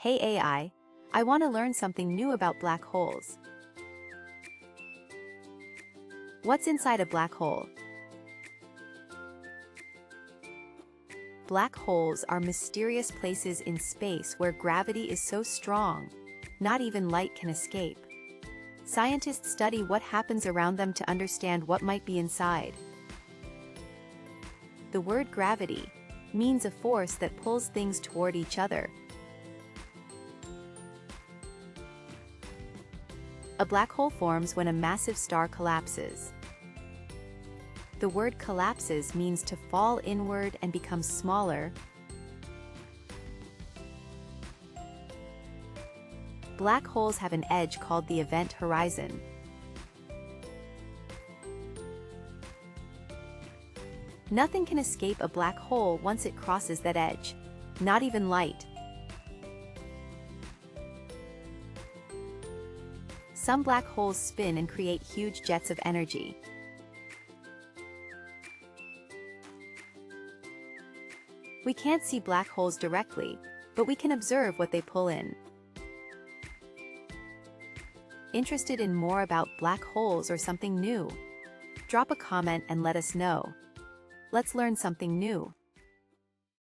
Hey I want to learn something new about black holes. What's inside a black hole? Black holes are mysterious places in space where gravity is so strong, not even light can escape. Scientists study what happens around them to understand what might be inside. The word gravity means a force that pulls things toward each other. A black hole forms when a massive star collapses. The word collapses means to fall inward and become smaller. Black holes have an edge called the event horizon. Nothing can escape a black hole once it crosses that edge, not even light. Some black holes spin and create huge jets of energy. We can't see black holes directly, but we can observe what they pull in. Interested in more about black holes or something new? Drop a comment and let us know. Let's learn something new.